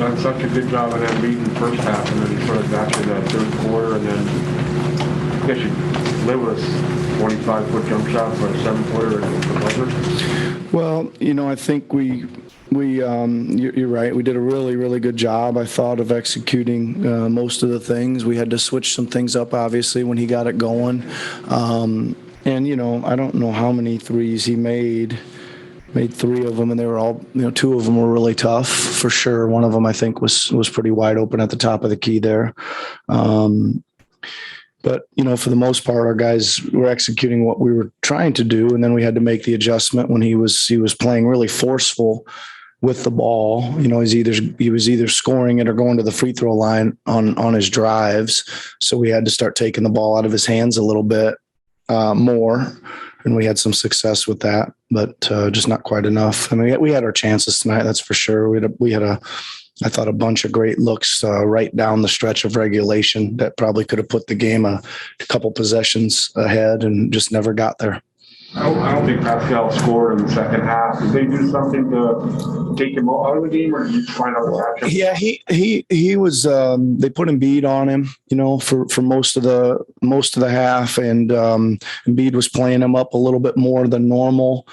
done such a good job in Embiid in the first half, and then he sort of got you in that third quarter, and then I guess you live with 25-foot jump shot for a 7-footer in the buzzer. Well, I think you're right. We did a really, really good job, I thought, of executing most of the things. We had to switch some things up, obviously, when he got it going. I don't know how many threes he made 3 of them, and they were all, 2 of them were really tough for sure. One of them, I think, was pretty wide open at the top of the key there. But, for the most part, our guys were executing what we were trying to do. And then we had to make the adjustment when he was playing really forceful with the ball. He was either scoring it or going to the free throw line on his drives. So we had to start taking the ball out of his hands a little bit more. And we had some success with that, but just not quite enough. I mean, we had our chances tonight, that's for sure. We had I thought, a bunch of great looks right down the stretch of regulation that probably could have put the game a couple possessions ahead and just never got there. I don't think Pascal scored in the second half. Did they do something to take him out of the game, or did you find out what happened? Yeah, he was. They put Embiid on him, for most of the half, and Embiid was playing him up a little bit more than normal.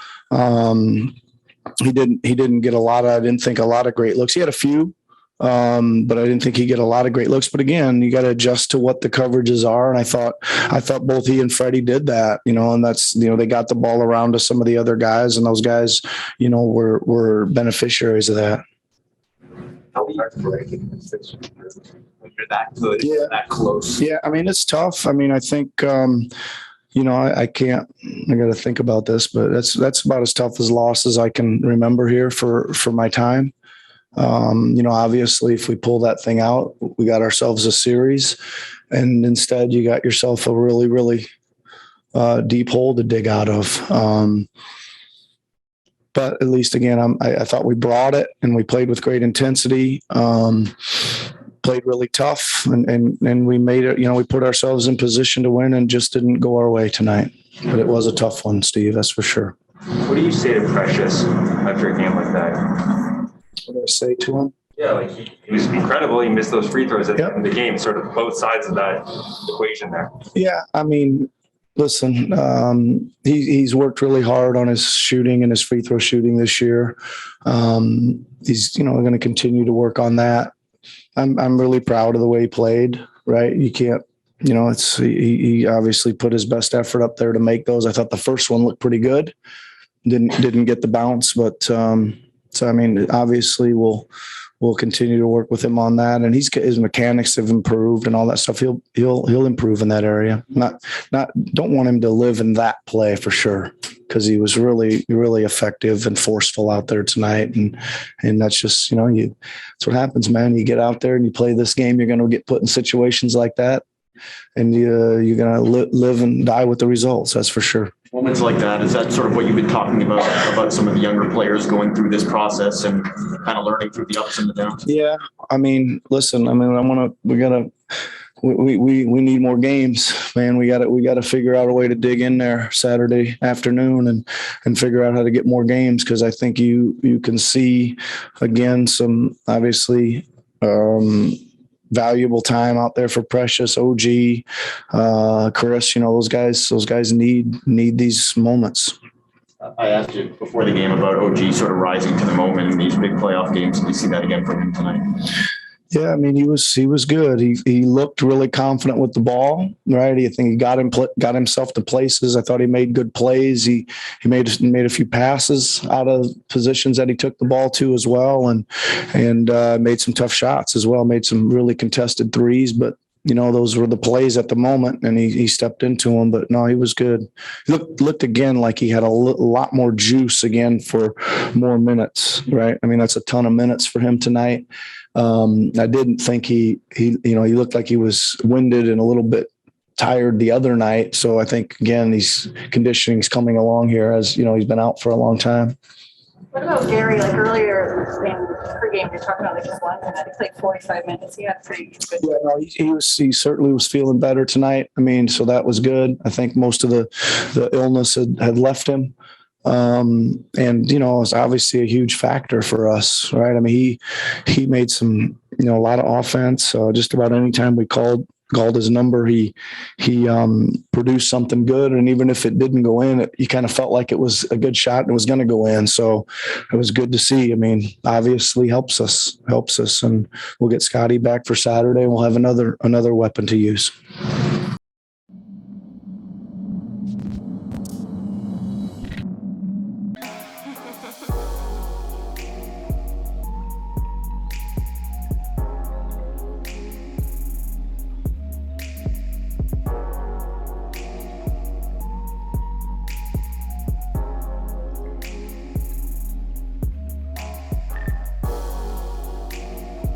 He didn't get a lot of. I didn't think a lot of great looks. He had a few. But I didn't think he'd get a lot of great looks. But again, you got to adjust to what the coverages are. And I thought both he and Freddie did that, and that's, they got the ball around to some of the other guys, and those guys, were beneficiaries of that. How hard to break it when you're that good, that close? Yeah, I mean, it's tough. I mean, I think, I can't. I got to think about this, but that's about as tough as loss as I can remember here for my time. Obviously, if we pull that thing out, we got ourselves a series, and instead you got yourself a really, really deep hole to dig out of. But at least, again, I thought we brought it, and we played with great intensity, played really tough, and we made it. We put ourselves in position to win, and just didn't go our way tonight. But it was a tough one, Steve. That's for sure. What do you say to Precious after a game like that? What did I say to him? Yeah, he was incredible. He missed those free throws at the end of the game, sort of both sides of that equation there. Yeah, I mean, listen, he's worked really hard on his shooting and his free throw shooting this year. He's, going to continue to work on that. I'm really proud of the way he played, right? You can't, he obviously put his best effort up there to make those. I thought the first one looked pretty good. Didn't get the bounce, but so I mean, obviously we'll continue to work with him on that, and his mechanics have improved and all that stuff. He'll improve in that area. Don't want him to live in that play for sure, because he was really, really effective and forceful out there tonight, and that's just that's what happens, man. You get out there and you play this game, you're going to get put in situations like that, and you're going to live and die with the results. That's for sure. Moments like that, is that sort of what you've been talking about some of the younger players going through this process and kind of learning through the ups and the downs? Yeah, I mean, listen, we need more games, man. We got to figure out a way to dig in there Saturday afternoon and figure out how to get more games, because I think you can see again some obviously valuable time out there for Precious, OG, Chris. Those guys need these moments. I asked you before the game about OG sort of rising to the moment in these big playoff games. Did you see that again from him tonight? Yeah, I mean, he was good. He looked really confident with the ball, right? I think he got himself to places. I thought he made good plays. He made a few passes out of positions that he took the ball to as well, and made some tough shots as well. Made some really contested threes, but those were the plays at the moment, and he stepped into them. But no, he was good. He looked again like he had a lot more juice again for more minutes, right? I mean, that's a ton of minutes for him tonight. I didn't think he looked like he was winded and a little bit tired the other night. So I think, again, conditioning's coming along here, as he's been out for a long time. What about Gary? Like earlier in pregame, you're talking about just one tonight. He played 45 minutes. He had pretty good. Yeah, no, he certainly was feeling better tonight. I mean, so that was good. I think most of the illness had left him. And, you know, it was obviously a huge factor for us, right? I mean, he made some, you know, a lot of offense. Just about any time we called his number, he produced something good. And even if it didn't go in, you kind of felt like it was a good shot and it was going to go in. So it was good to see. I mean, obviously helps us. And we'll get Scotty back for Saturday and we'll have another weapon to use.